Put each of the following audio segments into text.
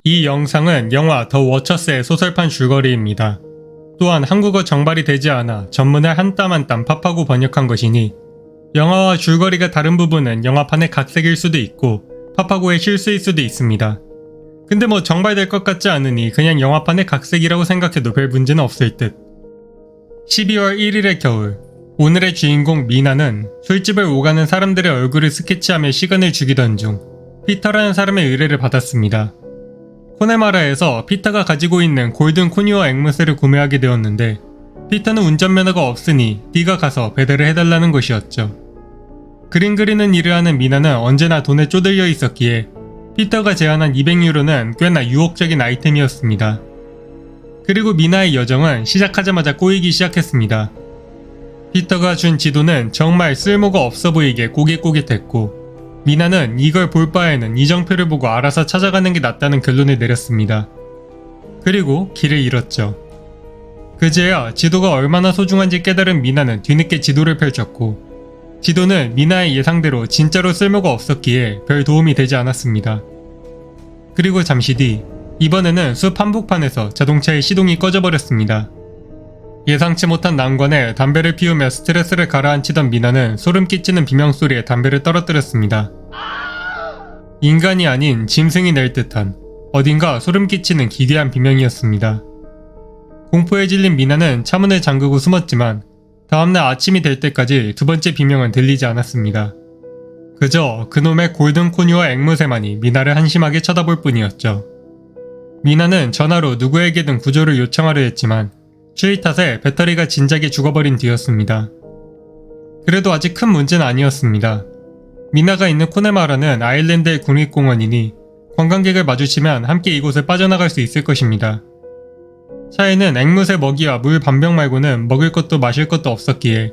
이 영상은 영화 더 워처스의 소설판 줄거리입니다. 또한 한국어 정발이 되지 않아 전문을 한 땀 한 땀 팝하고 번역한 것이니 영화와 줄거리가 다른 부분은 영화판의 각색일 수도 있고 팝하고의 실수일 수도 있습니다. 근데 뭐 정발될 것 같지 않으니 그냥 영화판의 각색이라고 생각해도 별 문제는 없을 듯. 12월 1일의 겨울, 오늘의 주인공 미나는 술집을 오가는 사람들의 얼굴을 스케치하며 시간을 죽이던 중 피터라는 사람의 의뢰를 받았습니다. 코네마라에서 피터가 가지고 있는 골든 코니와 앵무새를 구매하게 되었는데 피터는 운전면허가 없으니 네가 가서 배달을 해달라는 것이었죠. 그림 그리는 일을 하는 미나는 언제나 돈에 쪼들려 있었기에 피터가 제안한 200유로는 꽤나 유혹적인 아이템이었습니다. 그리고 미나의 여정은 시작하자마자 꼬이기 시작했습니다. 피터가 준 지도는 정말 쓸모가 없어 보이게 꼬깃꼬깃했고 미나는 이걸 볼 바에는 이정표를 보고 알아서 찾아가는 게 낫다는 결론을 내렸습니다. 그리고 길을 잃었죠. 그제야 지도가 얼마나 소중한지 깨달은 미나는 뒤늦게 지도를 펼쳤고 지도는 미나의 예상대로 진짜로 쓸모가 없었기에 별 도움이 되지 않았습니다. 그리고 잠시 뒤 이번에는 숲 한복판에서 자동차의 시동이 꺼져버렸습니다. 예상치 못한 난관에 담배를 피우며 스트레스를 가라앉히던 미나는 소름 끼치는 비명소리에 담배를 떨어뜨렸습니다. 인간이 아닌 짐승이 낼 듯한 어딘가 소름 끼치는 기괴한 비명이었습니다. 공포에 질린 미나는 차문을 잠그고 숨었지만 다음날 아침이 될 때까지 두 번째 비명은 들리지 않았습니다. 그저 그놈의 골든 코니와 앵무새만이 미나를 한심하게 쳐다볼 뿐이었죠. 미나는 전화로 누구에게든 구조를 요청하려 했지만 추위 탓에 배터리가 진작에 죽어버린 뒤였습니다. 그래도 아직 큰 문제는 아니었습니다. 미나가 있는 코네마라는 아일랜드의 국립공원이니 관광객을 마주치면 함께 이곳을 빠져나갈 수 있을 것입니다. 차에는 앵무새 먹이와 물 반병 말고는 먹을 것도 마실 것도 없었기에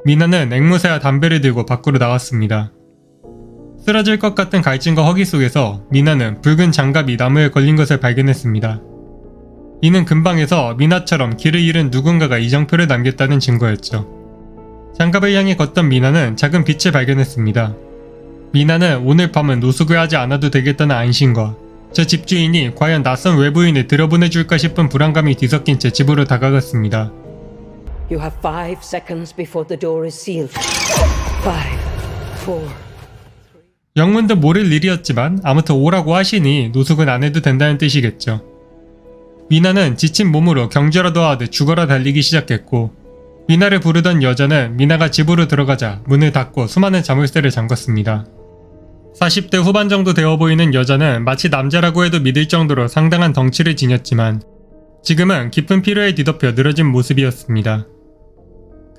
미나는 앵무새와 담배를 들고 밖으로 나왔습니다. 쓰러질 것 같은 갈증과 허기 속에서 미나는 붉은 장갑이 나무에 걸린 것을 발견했습니다. 이는 근방에서 미나처럼 길을 잃은 누군가가 이정표를 남겼다는 증거였죠. 장갑을 향해 걷던 미나는 작은 빛을 발견했습니다. 미나는 오늘 밤은 노숙을 하지 않아도 되겠다는 안심과 저 집주인이 과연 낯선 외부인을 들여보내줄까 싶은 불안감이 뒤섞인 채 집으로 다가갔습니다. You have 5 seconds before the door is sealed. 5, 4. 영문도 모를 일이었지만 아무튼 오라고 하시니 노숙은 안 해도 된다는 뜻이겠죠. 미나는 지친 몸으로 경주라도 하듯 죽어라 달리기 시작했고 미나를 부르던 여자는 미나가 집으로 들어가자 문을 닫고 수많은 자물쇠를 잠갔습니다. 40대 후반 정도 되어 보이는 여자는 마치 남자라고 해도 믿을 정도로 상당한 덩치를 지녔지만 지금은 깊은 피로에 뒤덮여 늘어진 모습이었습니다.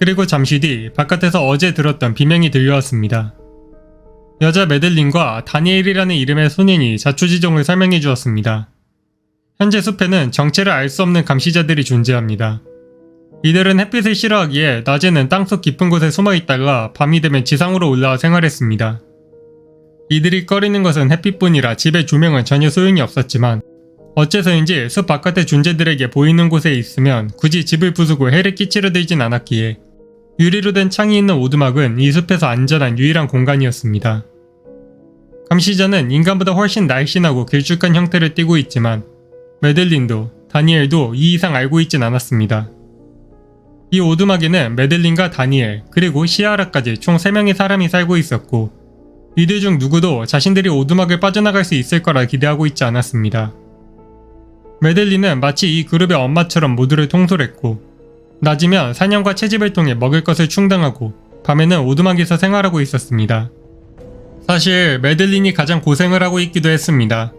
그리고 잠시 뒤 바깥에서 어제 들었던 비명이 들려왔습니다. 여자 메들린과 다니엘이라는 이름의 소년이 자초지종을 설명해 주었습니다. 현재 숲에는 정체를 알 수 없는 감시자들이 존재합니다. 이들은 햇빛을 싫어하기에 낮에는 땅속 깊은 곳에 숨어 있다가 밤이 되면 지상으로 올라와 생활했습니다. 이들이 꺼리는 것은 햇빛뿐이라 집의 조명은 전혀 소용이 없었지만 어째서인지 숲 바깥의 존재들에게 보이는 곳에 있으면 굳이 집을 부수고 해를 끼치려 들진 않았기에 유리로 된 창이 있는 오두막은 이 숲에서 안전한 유일한 공간이었습니다. 감시자는 인간보다 훨씬 날씬하고 길쭉한 형태를 띠고 있지만 메들린도 다니엘도 이 이상 알고 있진 않았습니다. 이 오두막에는 메들린과 다니엘 그리고 시아라까지 총 3명의 사람이 살고 있었고 이들 중 누구도 자신들이 오두막을 빠져나갈 수 있을 거라 기대하고 있지 않았습니다. 메들린은 마치 이 그룹의 엄마처럼 모두를 통솔했고 낮이면 사냥과 채집을 통해 먹을 것을 충당하고 밤에는 오두막에서 생활하고 있었습니다. 사실 메들린이 가장 고생을 하고 있기도 했습니다.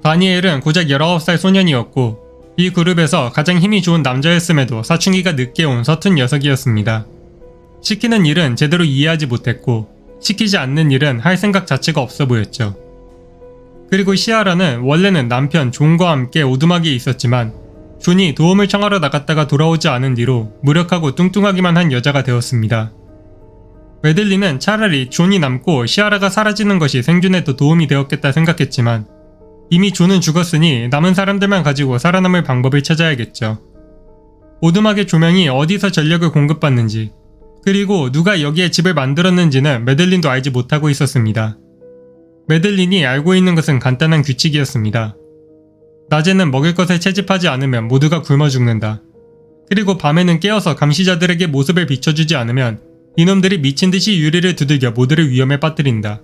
다니엘은 고작 19살 소년이었고 이 그룹에서 가장 힘이 좋은 남자였음에도 사춘기가 늦게 온 서툰 녀석이었습니다. 시키는 일은 제대로 이해하지 못했고 시키지 않는 일은 할 생각 자체가 없어 보였죠. 그리고 시아라는 원래는 남편 존과 함께 오두막에 있었지만 존이 도움을 청하러 나갔다가 돌아오지 않은 뒤로 무력하고 뚱뚱하기만 한 여자가 되었습니다. 메들린은 차라리 존이 남고 시아라가 사라지는 것이 생존에 더 도움이 되었겠다 생각했지만 이미 존은 죽었으니 남은 사람들만 가지고 살아남을 방법을 찾아야겠죠. 오두막의 조명이 어디서 전력을 공급받는지 그리고 누가 여기에 집을 만들었는지는 메들린도 알지 못하고 있었습니다. 메들린이 알고 있는 것은 간단한 규칙이었습니다. 낮에는 먹을 것을 채집하지 않으면 모두가 굶어 죽는다. 그리고 밤에는 깨어서 감시자들에게 모습을 비춰주지 않으면 이놈들이 미친 듯이 유리를 두들겨 모두를 위험에 빠뜨린다.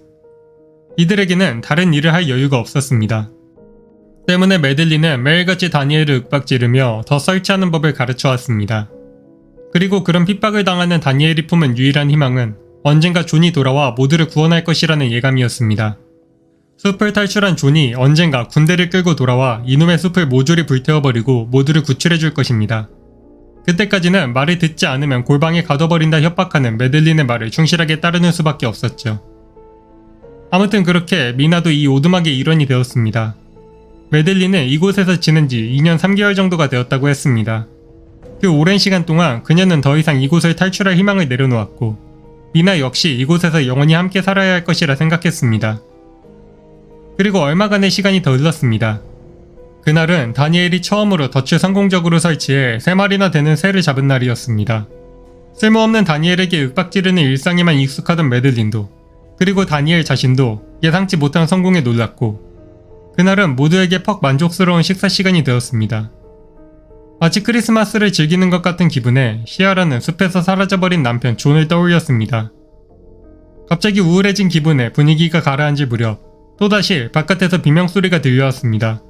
이들에게는 다른 일을 할 여유가 없었습니다. 때문에 메들린은 매일같이 다니엘을 윽박지르며 더 설치하는 법을 가르쳐 왔습니다. 그리고 그런 핍박을 당하는 다니엘이 품은 유일한 희망은 언젠가 존이 돌아와 모두를 구원할 것이라는 예감이었습니다. 숲을 탈출한 존이 언젠가 군대를 끌고 돌아와 이놈의 숲을 모조리 불태워버리고 모두를 구출해 줄 것입니다. 그때까지는 말을 듣지 않으면 골방에 가둬버린다 협박하는 메들린의 말을 충실하게 따르는 수밖에 없었죠. 아무튼 그렇게 미나도 이 오두막의 일원이 되었습니다. 메들린은 이곳에서 지낸 지 2년 3개월 정도가 되었다고 했습니다. 그 오랜 시간 동안 그녀는 더 이상 이곳을 탈출할 희망을 내려놓았고 미나 역시 이곳에서 영원히 함께 살아야 할 것이라 생각했습니다. 그리고 얼마간의 시간이 더 흘렀습니다. 그날은 다니엘이 처음으로 덫을 성공적으로 설치해 3마리나 되는 새를 잡은 날이었습니다. 쓸모없는 다니엘에게 윽박지르는 일상에만 익숙하던 메들린도 그리고 다니엘 자신도 예상치 못한 성공에 놀랐고 그날은 모두에게 퍽 만족스러운 식사 시간이 되었습니다. 마치 크리스마스를 즐기는 것 같은 기분에 시아라는 숲에서 사라져버린 남편 존을 떠올렸습니다. 갑자기 우울해진 기분에 분위기가 가라앉을 무렵 또다시 바깥에서 비명소리가 들려왔습니다.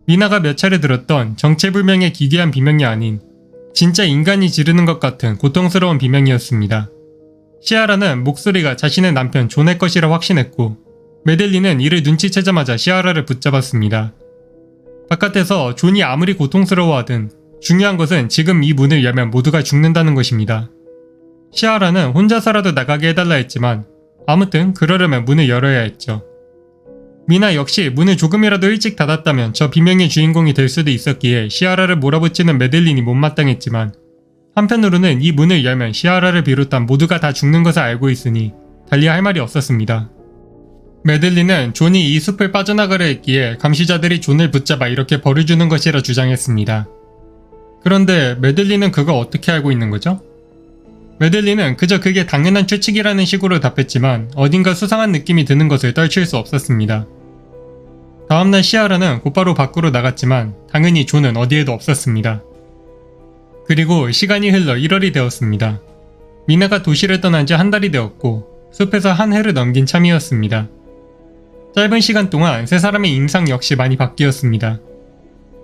미나가 몇 차례 들었던 정체불명의 기괴한 비명이 아닌 진짜 인간이 지르는 것 같은 고통스러운 비명이었습니다. 시아라는 목소리가 자신의 남편 존의 것이라 확신했고 메들린은 이를 눈치채자마자 시아라를 붙잡았습니다. 바깥에서 존이 아무리 고통스러워하든 중요한 것은 지금 이 문을 열면 모두가 죽는다는 것입니다. 시아라는 혼자서라도 나가게 해달라 했지만 아무튼 그러려면 문을 열어야 했죠. 미나 역시 문을 조금이라도 일찍 닫았다면 저 비명의 주인공이 될 수도 있었기에 시아라를 몰아붙이는 메들린이 못마땅했지만 한편으로는 이 문을 열면 시아라를 비롯한 모두가 다 죽는 것을 알고 있으니 달리 할 말이 없었습니다. 메들린은 존이 이 숲을 빠져나가려 했기에 감시자들이 존을 붙잡아 이렇게 벌을 주는 것이라 주장했습니다. 그런데 메들린은 그걸 어떻게 알고 있는 거죠? 메들린은 그저 그게 당연한 추측이라는 식으로 답했지만 어딘가 수상한 느낌이 드는 것을 떨칠 수 없었습니다. 다음날 시아라는 곧바로 밖으로 나갔지만 당연히 존은 어디에도 없었습니다. 그리고 시간이 흘러 1월이 되었습니다. 미나가 도시를 떠난 지 한 달이 되었고 숲에서 한 해를 넘긴 참이었습니다. 짧은 시간 동안 세 사람의 인상 역시 많이 바뀌었습니다.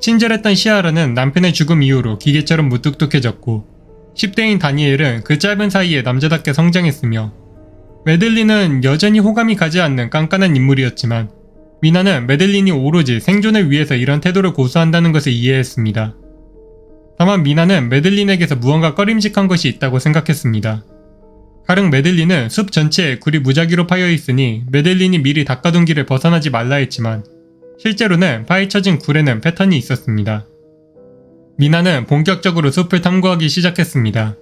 친절했던 시아라는 남편의 죽음 이후로 기계처럼 무뚝뚝해졌고 10대인 다니엘은 그 짧은 사이에 남자답게 성장했으며 메들린은 여전히 호감이 가지 않는 깐깐한 인물이었지만 미나는 메들린이 오로지 생존을 위해서 이런 태도를 고수한다는 것을 이해했습니다. 다만 미나는 메들린에게서 무언가 꺼림직한 것이 있다고 생각했습니다. 가령 메들린은 숲 전체에 굴이 무작위로 파여 있으니 메들린이 미리 닦아둔 길을 벗어나지 말라 했지만 실제로는 파헤쳐진 굴에는 패턴이 있었습니다. 미나는 본격적으로 숲을 탐구하기 시작했습니다.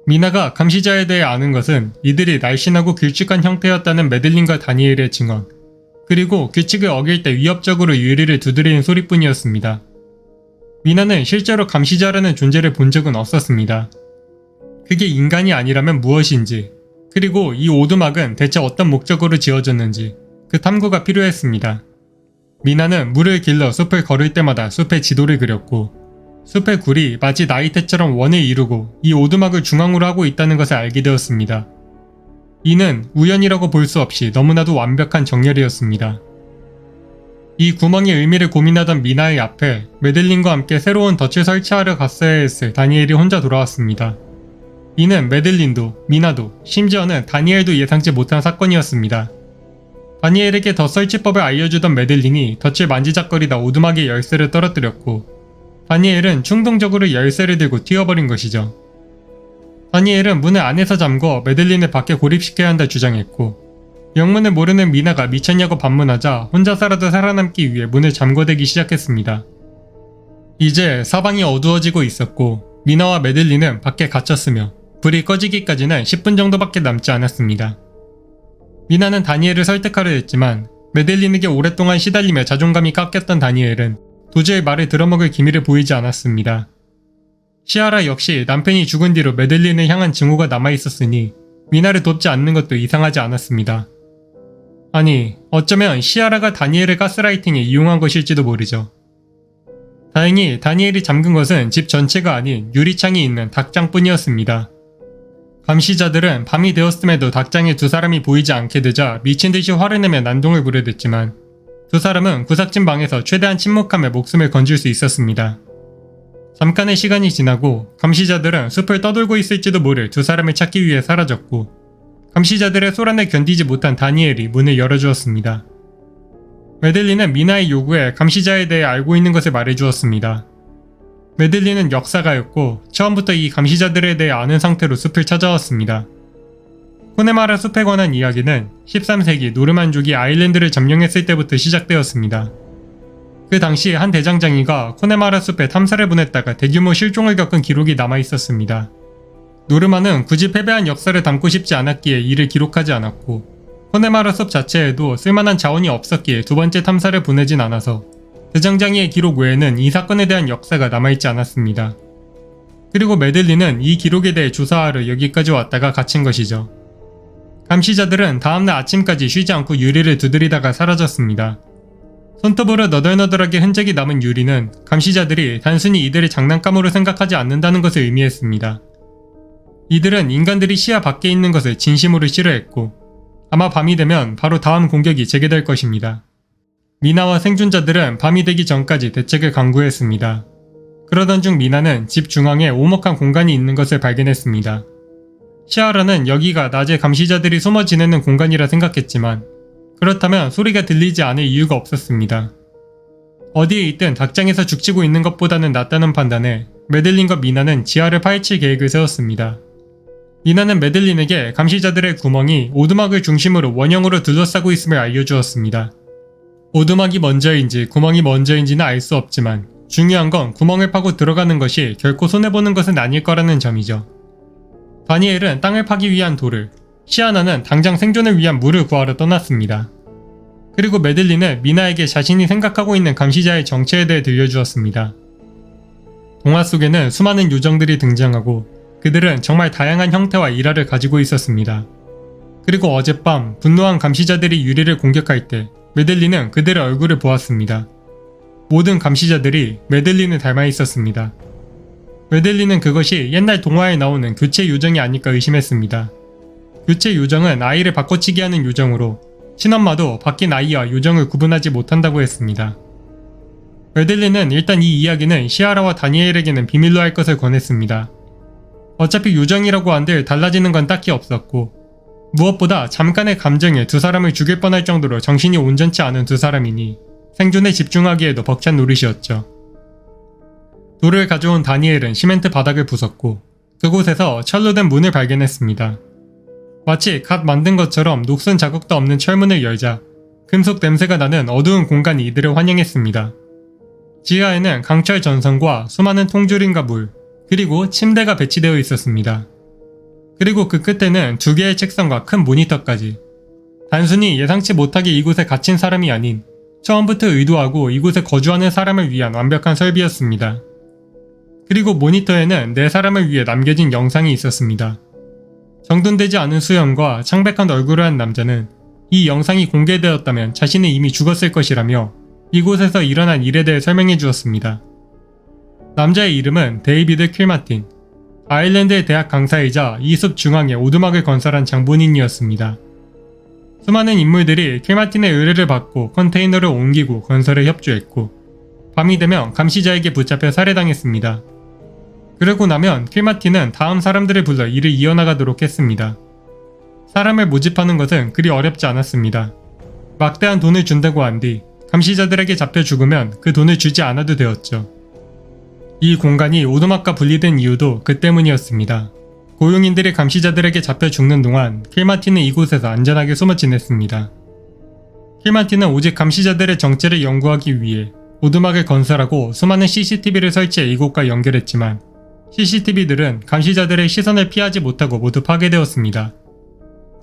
미나가 감시자에 대해 아는 것은 이들이 날씬하고 길쭉한 형태였다는 메들린과 다니엘의 증언, 그리고 규칙을 어길 때 위협적으로 유리를 두드리는 소리뿐이었습니다. 미나는 실제로 감시자라는 존재를 본 적은 없었습니다. 그게 인간이 아니라면 무엇인지, 그리고 이 오두막은 대체 어떤 목적으로 지어졌는지 그 탐구가 필요했습니다. 미나는 물을 길러 숲을 걸을 때마다 숲의 지도를 그렸고 숲의 굴이 마치 나이테처럼 원을 이루고 이 오두막을 중앙으로 하고 있다는 것을 알게 되었습니다. 이는 우연이라고 볼 수 없이 너무나도 완벽한 정렬이었습니다. 이 구멍의 의미를 고민하던 미나의 앞에 메들린과 함께 새로운 덫을 설치하려 갔어야 했을 다니엘이 혼자 돌아왔습니다. 이는 메들린도, 미나도, 심지어는 다니엘도 예상치 못한 사건이었습니다. 다니엘에게 덫 설치법을 알려주던 메들린이 덫을 만지작거리다 오두막의 열쇠를 떨어뜨렸고 다니엘은 충동적으로 열쇠를 들고 튀어버린 것이죠. 다니엘은 문을 안에서 잠궈 메들린을 밖에 고립시켜야 한다 주장했고 영문을 모르는 미나가 미쳤냐고 반문하자 혼자서라도 살아남기 위해 문을 잠궈대기 시작했습니다. 이제 사방이 어두워지고 있었고 미나와 메들린은 밖에 갇혔으며 불이 꺼지기까지는 10분 정도밖에 남지 않았습니다. 미나는 다니엘을 설득하려 했지만 메들린에게 오랫동안 시달리며 자존감이 깎였던 다니엘은 도저히 말을 들어먹을 기미를 보이지 않았습니다. 시아라 역시 남편이 죽은 뒤로 메들린을 향한 증오가 남아있었으니 미나를 돕지 않는 것도 이상하지 않았습니다. 아니, 어쩌면 시아라가 다니엘을 가스라이팅에 이용한 것일지도 모르죠. 다행히 다니엘이 잠근 것은 집 전체가 아닌 유리창이 있는 닭장뿐이었습니다. 감시자들은 밤이 되었음에도 닭장에 두 사람이 보이지 않게 되자 미친듯이 화를 내며 난동을 부려댔지만 두 사람은 구삭진 방에서 최대한 침묵하며 목숨을 건질 수 있었습니다. 잠깐의 시간이 지나고 감시자들은 숲을 떠돌고 있을지도 모를 두 사람을 찾기 위해 사라졌고 감시자들의 소란에 견디지 못한 다니엘이 문을 열어주었습니다. 메들린은 미나의 요구에 감시자에 대해 알고 있는 것을 말해주었습니다. 메들린은 역사가였고 처음부터 이 감시자들에 대해 아는 상태로 숲을 찾아왔습니다. 코네마라 숲에 관한 이야기는 13세기 노르만족이 아일랜드를 점령했을 때부터 시작되었습니다. 그 당시 한 대장장이가 코네마라 숲에 탐사를 보냈다가 대규모 실종을 겪은 기록이 남아있었습니다. 노르만은 굳이 패배한 역사를 담고 싶지 않았기에 이를 기록하지 않았고 코네마라 숲 자체에도 쓸만한 자원이 없었기에 두 번째 탐사를 보내진 않아서 대장장이의 기록 외에는 이 사건에 대한 역사가 남아있지 않았습니다. 그리고 메들린은 이 기록에 대해 조사하러 여기까지 왔다가 갇힌 것이죠. 감시자들은 다음날 아침까지 쉬지 않고 유리를 두드리다가 사라졌습니다. 손톱으로 너덜너덜하게 흔적이 남은 유리는 감시자들이 단순히 이들을 장난감으로 생각하지 않는다는 것을 의미했습니다. 이들은 인간들이 시야 밖에 있는 것을 진심으로 싫어했고 아마 밤이 되면 바로 다음 공격이 재개될 것입니다. 미나와 생존자들은 밤이 되기 전까지 대책을 강구했습니다. 그러던 중 미나는 집 중앙에 오목한 공간이 있는 것을 발견했습니다. 시아라는 여기가 낮에 감시자들이 숨어 지내는 공간이라 생각했지만 그렇다면 소리가 들리지 않을 이유가 없었습니다. 어디에 있든 닭장에서 죽치고 있는 것보다는 낫다는 판단에 메들린과 미나는 지하를 파헤칠 계획을 세웠습니다. 미나는 메들린에게 감시자들의 구멍이 오두막을 중심으로 원형으로 둘러싸고 있음을 알려주었습니다. 오두막이 먼저인지 구멍이 먼저인지는 알 수 없지만 중요한 건 구멍을 파고 들어가는 것이 결코 손해보는 것은 아닐 거라는 점이죠. 다니엘은 땅을 파기 위한 돌을, 시아나는 당장 생존을 위한 물을 구하러 떠났습니다. 그리고 메들린은 미나에게 자신이 생각하고 있는 감시자의 정체에 대해 들려주었습니다. 동화 속에는 수많은 요정들이 등장하고 그들은 정말 다양한 형태와 일화를 가지고 있었습니다. 그리고 어젯밤 분노한 감시자들이 유리를 공격할 때 메들린은 그들의 얼굴을 보았습니다. 모든 감시자들이 메들린을 닮아 있었습니다. 메들린은 그것이 옛날 동화에 나오는 교체 요정이 아닐까 의심했습니다. 교체 요정은 아이를 바꿔치기 하는 요정으로 친엄마도 바뀐 아이와 요정을 구분하지 못한다고 했습니다. 메들린은 일단 이 이야기는 시아라와 다니엘에게는 비밀로 할 것을 권했습니다. 어차피 요정이라고 한들 달라지는 건 딱히 없었고 무엇보다 잠깐의 감정에 두 사람을 죽일 뻔할 정도로 정신이 온전치 않은 두 사람이니 생존에 집중하기에도 벅찬 노릇이었죠. 돌을 가져온 다니엘은 시멘트 바닥을 부쉈고 그곳에서 철로 된 문을 발견했습니다. 마치 갓 만든 것처럼 녹슨 자국도 없는 철문을 열자 금속 냄새가 나는 어두운 공간이 이들을 환영했습니다. 지하에는 강철 전선과 수많은 통조림과 물, 그리고 침대가 배치되어 있었습니다. 그리고 그 끝에는 두 개의 책상과 큰 모니터까지. 단순히 예상치 못하게 이곳에 갇힌 사람이 아닌 처음부터 의도하고 이곳에 거주하는 사람을 위한 완벽한 설비였습니다. 그리고 모니터에는 네 사람을 위해 남겨진 영상이 있었습니다. 정돈되지 않은 수염과 창백한 얼굴을 한 남자는 이 영상이 공개되었다면 자신은 이미 죽었을 것이라며 이곳에서 일어난 일에 대해 설명해 주었습니다. 남자의 이름은 데이비드 킬마틴, 아일랜드의 대학 강사이자 이 숲 중앙에 오두막을 건설한 장본인이었습니다. 수많은 인물들이 킬마틴의 의뢰를 받고 컨테이너를 옮기고 건설에 협조했고 밤이 되면 감시자에게 붙잡혀 살해당했습니다. 그러고 나면 킬마틴은 다음 사람들을 불러 일을 이어나가도록 했습니다. 사람을 모집하는 것은 그리 어렵지 않았습니다. 막대한 돈을 준다고 한 뒤 감시자들에게 잡혀 죽으면 그 돈을 주지 않아도 되었죠. 이 공간이 오두막과 분리된 이유도 그 때문이었습니다. 고용인들이 감시자들에게 잡혀 죽는 동안 킬마틴은 이곳에서 안전하게 숨어 지냈습니다. 킬마틴은 오직 감시자들의 정체를 연구하기 위해 오두막을 건설하고 수많은 CCTV를 설치해 이곳과 연결했지만 CCTV들은 감시자들의 시선을 피하지 못하고 모두 파괴되었습니다.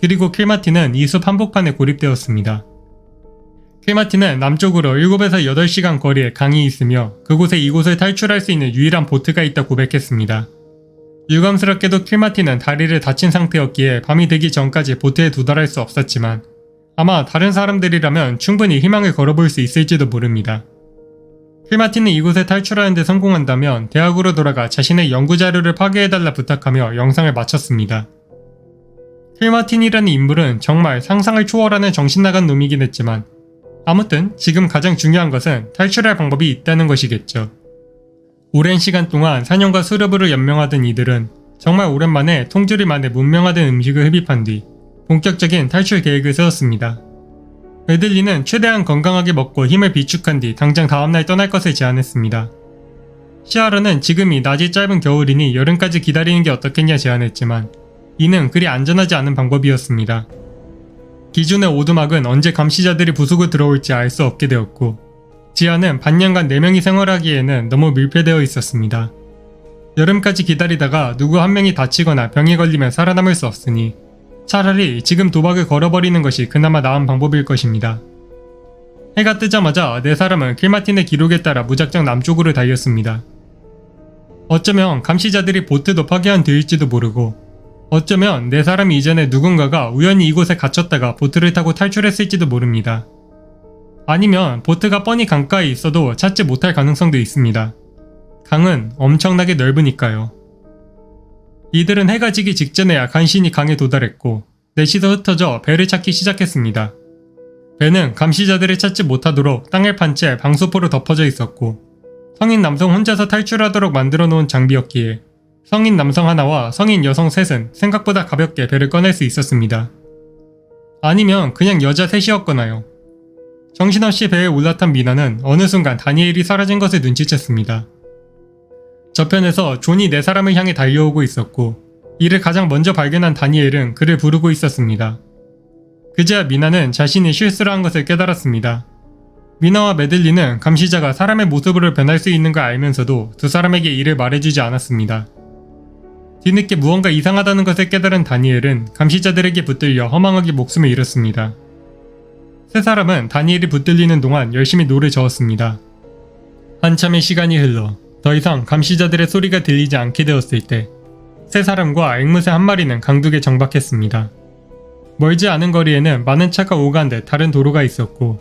그리고 킬마틴은 이 숲 한복판에 고립되었습니다. 킬마틴은 남쪽으로 7에서 8시간 거리에 강이 있으며 그곳에 이곳을 탈출할 수 있는 유일한 보트가 있다 고백했습니다. 유감스럽게도 킬마틴은 다리를 다친 상태였기에 밤이 되기 전까지 보트에 도달할 수 없었지만 아마 다른 사람들이라면 충분히 희망을 걸어볼 수 있을지도 모릅니다. 킬마틴은 이곳에 탈출하는 데 성공한다면 대학으로 돌아가 자신의 연구 자료를 파괴해달라 부탁하며 영상을 마쳤습니다. 킬마틴이라는 인물은 정말 상상을 초월하는 정신나간 놈이긴 했지만 아무튼 지금 가장 중요한 것은 탈출할 방법이 있다는 것이겠죠. 오랜 시간 동안 사냥과 수렵으로 연명하던 이들은 정말 오랜만에 통조림만의 문명화된 음식을 흡입한 뒤 본격적인 탈출 계획을 세웠습니다. 메들린은 최대한 건강하게 먹고 힘을 비축한 뒤 당장 다음날 떠날 것을 제안했습니다. 시아라는 지금이 낮이 짧은 겨울이니 여름까지 기다리는 게 어떻겠냐 제안했지만 이는 그리 안전하지 않은 방법이었습니다. 기존의 오두막은 언제 감시자들이 부수고 들어올지 알 수 없게 되었고 지하는 반년간 4명이 생활하기에는 너무 밀폐되어 있었습니다. 여름까지 기다리다가 누구 한 명이 다치거나 병에 걸리면 살아남을 수 없으니 차라리 지금 도박을 걸어버리는 것이 그나마 나은 방법일 것입니다. 해가 뜨자마자 4사람은 킬마틴의 기록에 따라 무작정 남쪽으로 달렸습니다. 어쩌면 감시자들이 보트도 파괴한 뒤일지도 모르고 어쩌면 4사람이 이전에 누군가가 우연히 이곳에 갇혔다가 보트를 타고 탈출했을지도 모릅니다. 아니면 보트가 뻔히 강가에 있어도 찾지 못할 가능성도 있습니다. 강은 엄청나게 넓으니까요. 이들은 해가 지기 직전에야 간신히 강에 도달했고 넷이서 흩어져 배를 찾기 시작했습니다. 배는 감시자들을 찾지 못하도록 땅을 판 채 방수포로 덮어져 있었고 성인 남성 혼자서 탈출하도록 만들어 놓은 장비였기에 성인 남성 하나와 성인 여성 셋은 생각보다 가볍게 배를 꺼낼 수 있었습니다. 아니면 그냥 여자 셋이었거나요. 정신없이 배에 올라탄 미나는 어느 순간 다니엘이 사라진 것을 눈치챘습니다. 저편에서 존이 4사람을 향해 달려오고 있었고 이를 가장 먼저 발견한 다니엘은 그를 부르고 있었습니다. 그제야 미나는 자신이 실수를 한 것을 깨달았습니다. 미나와 메들린은 감시자가 사람의 모습으로 변할 수 있는 걸 알면서도 2사람에게 이를 말해주지 않았습니다. 뒤늦게 무언가 이상하다는 것을 깨달은 다니엘은 감시자들에게 붙들려 허망하게 목숨을 잃었습니다. 3사람은 다니엘이 붙들리는 동안 열심히 노를 저었습니다. 한참의 시간이 흘러 더 이상 감시자들의 소리가 들리지 않게 되었을 때 3사람과 앵무새 1마리는 강둑에 정박했습니다. 멀지 않은 거리에는 많은 차가 오간 듯 다른 도로가 있었고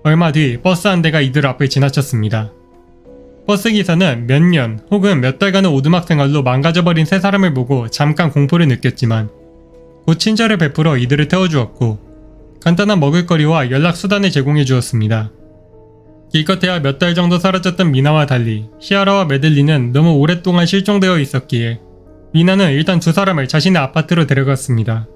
얼마 뒤 버스 한 대가 이들 앞을 지나쳤습니다. 버스 기사는 몇 년 혹은 몇 달간의 오두막 생활로 망가져버린 3사람을 보고 잠깐 공포를 느꼈지만 곧 친절을 베풀어 이들을 태워주었고 간단한 먹을거리와 연락 수단을 제공해 주었습니다. 기껏해야 몇 달 정도 사라졌던 미나와 달리 시아라와 메들린은 너무 오랫동안 실종되어 있었기에 미나는 일단 2사람을 자신의 아파트로 데려갔습니다.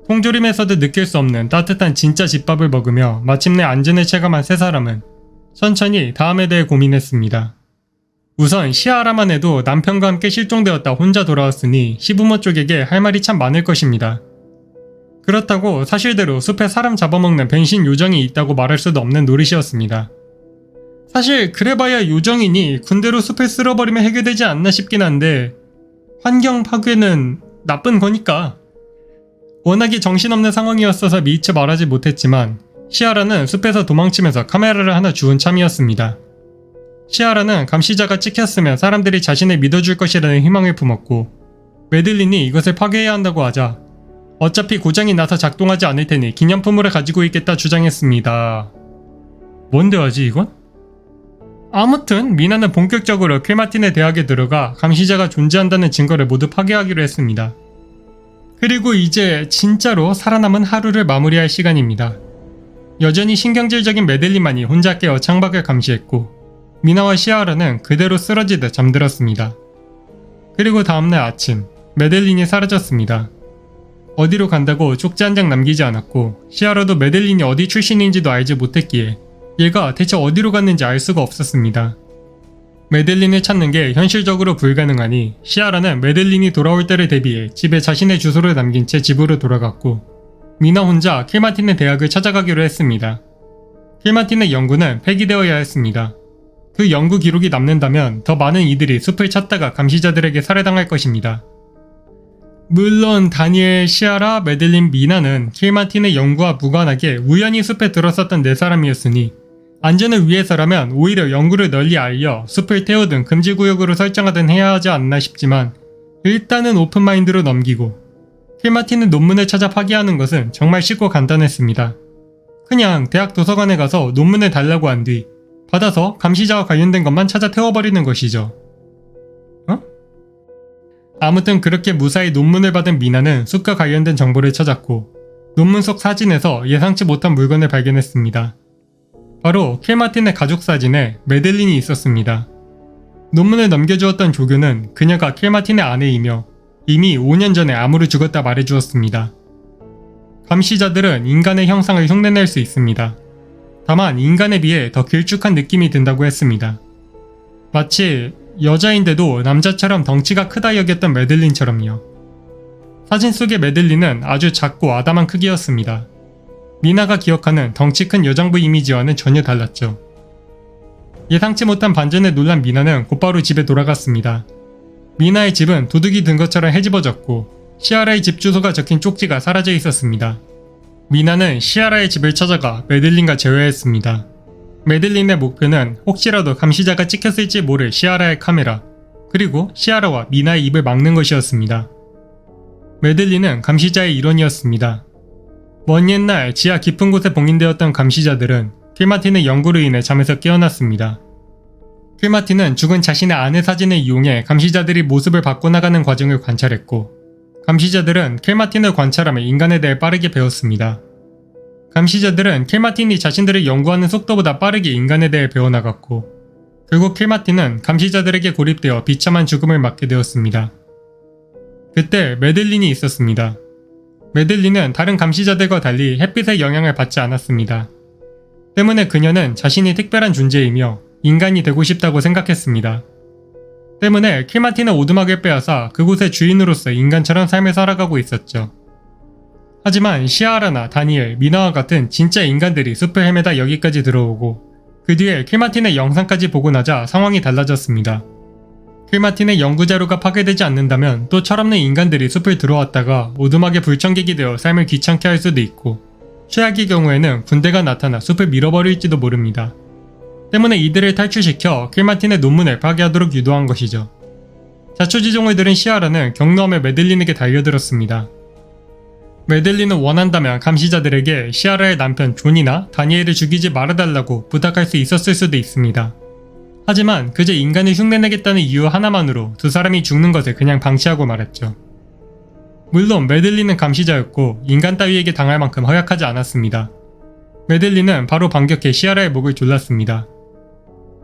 통조림에서도 느낄 수 없는 따뜻한 진짜 집밥을 먹으며 마침내 안전을 체감한 3사람은 천천히 다음에 대해 고민했습니다. 우선 시아라만 해도 남편과 함께 실종되었다 혼자 돌아왔으니 시부모 쪽에게 할 말이 참 많을 것입니다. 그렇다고 사실대로 숲에 사람 잡아먹는 변신 요정이 있다고 말할 수도 없는 노릇이었습니다. 사실 그래봐야 요정이니 군대로 숲을 쓸어버리면 해결되지 않나 싶긴 한데 환경 파괴는 나쁜 거니까. 워낙에 정신없는 상황이었어서 미처 말하지 못했지만 시아라는 숲에서 도망치면서 카메라를 하나 주운 참이었습니다. 시아라는 감시자가 찍혔으면 사람들이 자신을 믿어줄 것이라는 희망을 품었고 메들린이 이것을 파괴해야 한다고 하자 어차피 고장이 나서 작동하지 않을 테니 기념품으로 가지고 있겠다 주장했습니다. 뭔데 하지 이건? 아무튼 미나는 본격적으로 킬마틴의 대학에 들어가 감시자가 존재한다는 증거를 모두 파괴하기로 했습니다. 그리고 이제 진짜로 살아남은 하루를 마무리할 시간입니다. 여전히 신경질적인 메들린만이 혼자 깨어 창밖을 감시했고 미나와 시아라는 그대로 쓰러지듯 잠들었습니다. 그리고 다음날 아침 메들린이 사라졌습니다. 어디로 간다고 쪽지 한 장 남기지 않았고 시아라도 메들린이 어디 출신인지도 알지 못했기에 얘가 대체 어디로 갔는지 알 수가 없었습니다. 메들린을 찾는 게 현실적으로 불가능하니 시아라는 메들린이 돌아올 때를 대비해 집에 자신의 주소를 남긴 채 집으로 돌아갔고 미나 혼자 킬마틴의 대학을 찾아가기로 했습니다. 킬마틴의 연구는 폐기되어야 했습니다. 그 연구 기록이 남는다면 더 많은 이들이 숲을 찾다가 감시자들에게 살해당할 것입니다. 물론 다니엘, 시아라, 메들린, 미나는 킬마틴의 연구와 무관하게 우연히 숲에 들어섰던 4사람이었으니 안전을 위해서라면 오히려 연구를 널리 알려 숲을 태우든 금지구역으로 설정하든 해야 하지 않나 싶지만 일단은 오픈마인드로 넘기고 킬마틴은 논문을 찾아 파기하는 것은 정말 쉽고 간단했습니다. 그냥 대학 도서관에 가서 논문을 달라고 한 뒤 받아서 감시자와 관련된 것만 찾아 태워버리는 것이죠. 아무튼 그렇게 무사히 논문을 받은 미나는 숲과 관련된 정보를 찾았고 논문 속 사진에서 예상치 못한 물건을 발견했습니다. 바로 킬마틴의 가족 사진에 메들린이 있었습니다. 논문을 넘겨주었던 조교는 그녀가 킬마틴의 아내이며 이미 5년 전에 암으로 죽었다 말해주었습니다. 감시자들은 인간의 형상을 흉내낼 수 있습니다. 다만 인간에 비해 더 길쭉한 느낌이 든다고 했습니다. 마치 여자인데도 남자처럼 덩치가 크다 여겼던 메들린처럼요. 사진 속의 메들린은 아주 작고 아담한 크기였습니다. 미나가 기억하는 덩치 큰 여장부 이미지와는 전혀 달랐죠. 예상치 못한 반전에 놀란 미나는 곧바로 집에 돌아갔습니다. 미나의 집은 도둑이 든 것처럼 헤집어졌고 시아라의 집 주소가 적힌 쪽지가 사라져 있었습니다. 미나는 시아라의 집을 찾아가 메들린과 재회했습니다. 메들린의 목표는 혹시라도 감시자가 찍혔을지 모를 시아라의 카메라, 그리고 시아라와 미나의 입을 막는 것이었습니다. 메들린은 감시자의 일원이었습니다. 먼 옛날 지하 깊은 곳에 봉인되었던 감시자들은 킬마틴의 연구로 인해 잠에서 깨어났습니다. 킬마틴은 죽은 자신의 아내 사진을 이용해 감시자들이 모습을 바꿔나가는 과정을 관찰했고 감시자들은 킬마틴을 관찰하며 인간에 대해 빠르게 배웠습니다. 감시자들은 킬마틴이 자신들을 연구하는 속도보다 빠르게 인간에 대해 배워나갔고 결국 킬마틴은 감시자들에게 고립되어 비참한 죽음을 맞게 되었습니다. 그때 메들린이 있었습니다. 메들린은 다른 감시자들과 달리 햇빛의 영향을 받지 않았습니다. 때문에 그녀는 자신이 특별한 존재이며 인간이 되고 싶다고 생각했습니다. 때문에 킬마틴은 오두막을 빼앗아 그곳의 주인으로서 인간처럼 삶을 살아가고 있었죠. 하지만 시아라나 다니엘, 미나와 같은 진짜 인간들이 숲을 헤매다 여기까지 들어오고 그 뒤에 킬마틴의 영상까지 보고 나자 상황이 달라졌습니다. 킬마틴의 연구 자료가 파괴되지 않는다면 또 철없는 인간들이 숲을 들어왔다가 오두막의 불청객이 되어 삶을 귀찮게 할 수도 있고 최악의 경우에는 군대가 나타나 숲을 밀어버릴지도 모릅니다. 때문에 이들을 탈출시켜 킬마틴의 논문을 파괴하도록 유도한 것이죠. 자초지종을 들은 시아라는 격노하며 메들린에게 달려들었습니다. 메들린은 원한다면 감시자들에게 시아라의 남편 존이나 다니엘을 죽이지 말아달라고 부탁할 수 있었을 수도 있습니다. 하지만 그저 인간을 흉내내겠다는 이유 하나만으로 두 사람이 죽는 것을 그냥 방치하고 말았죠. 물론 메들린은 감시자였고 인간 따위에게 당할 만큼 허약하지 않았습니다. 메들린은 바로 반격해 시아라의 목을 졸랐습니다.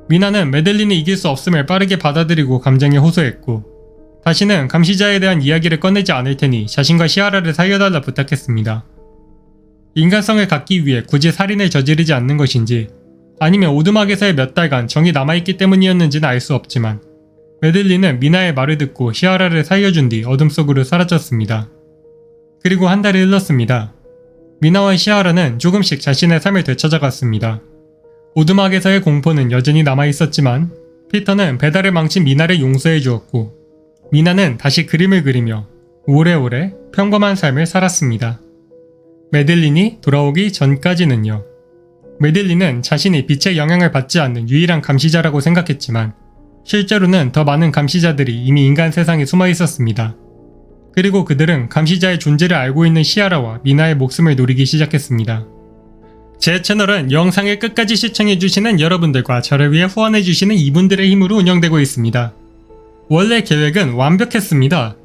미나는 메들린이 이길 수 없음을 빠르게 받아들이고 감정에 호소했고 다시는 감시자에 대한 이야기를 꺼내지 않을 테니 자신과 시아라를 살려달라 부탁했습니다. 인간성을 갖기 위해 굳이 살인을 저지르지 않는 것인지 아니면 오두막에서의 몇 달간 정이 남아있기 때문이었는지는 알 수 없지만 메들린은 미나의 말을 듣고 시아라를 살려준 뒤 어둠 속으로 사라졌습니다. 그리고 한 달이 흘렀습니다. 미나와 시아라는 조금씩 자신의 삶을 되찾아갔습니다. 오두막에서의 공포는 여전히 남아있었지만 피터는 배달을 망친 미나를 용서해 주었고 미나는 다시 그림을 그리며 오래오래 평범한 삶을 살았습니다. 메들린이 돌아오기 전까지는요. 메들린은 자신이 빛의 영향을 받지 않는 유일한 감시자라고 생각했지만 실제로는 더 많은 감시자들이 이미 인간 세상에 숨어 있었습니다. 그리고 그들은 감시자의 존재를 알고 있는 시아라와 미나의 목숨을 노리기 시작했습니다. 제 채널은 영상을 끝까지 시청해주시는 여러분들과 저를 위해 후원해주시는 이분들의 힘으로 운영되고 있습니다. 원래 계획은 완벽했습니다.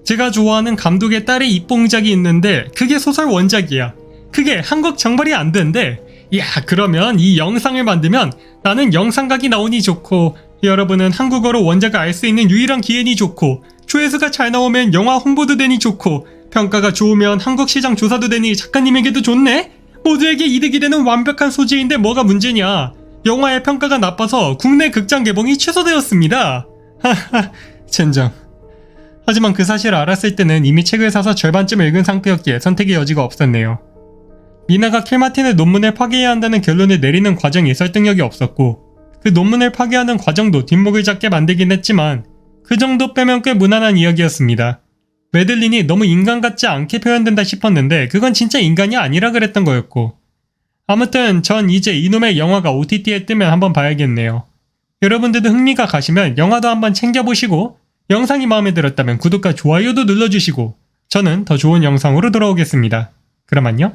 제가 좋아하는 감독의 딸의 입봉작이 있는데 그게 소설 원작이야. 그게 한국 정발이 안 된대. 야, 그러면 이 영상을 만들면 나는 영상각이 나오니 좋고 여러분은 한국어로 원작을 알 수 있는 유일한 기회니 좋고 조회수가 잘 나오면 영화 홍보도 되니 좋고 평가가 좋으면 한국 시장 조사도 되니 작가님에게도 좋네? 모두에게 이득이 되는 완벽한 소재인데 뭐가 문제냐? 영화의 평가가 나빠서 국내 극장 개봉이 취소되었습니다. 하하, 젠장. 하지만 그 사실을 알았을 때는 이미 책을 사서 절반쯤 읽은 상태였기에 선택의 여지가 없었네요. 미나가 킬마틴의 논문을 파괴해야 한다는 결론을 내리는 과정이 설득력이 없었고 그 논문을 파괴하는 과정도 뒷목을 잡게 만들긴 했지만 그 정도 빼면 꽤 무난한 이야기였습니다. 메들린이 너무 인간 같지 않게 표현된다 싶었는데 그건 진짜 인간이 아니라 그랬던 거였고 아무튼 전 이제 이놈의 영화가 OTT에 뜨면 한번 봐야겠네요. 여러분들도 흥미가 가시면 영화도 한번 챙겨보시고 영상이 마음에 들었다면 구독과 좋아요도 눌러주시고 저는 더 좋은 영상으로 돌아오겠습니다. 그럼 안녕.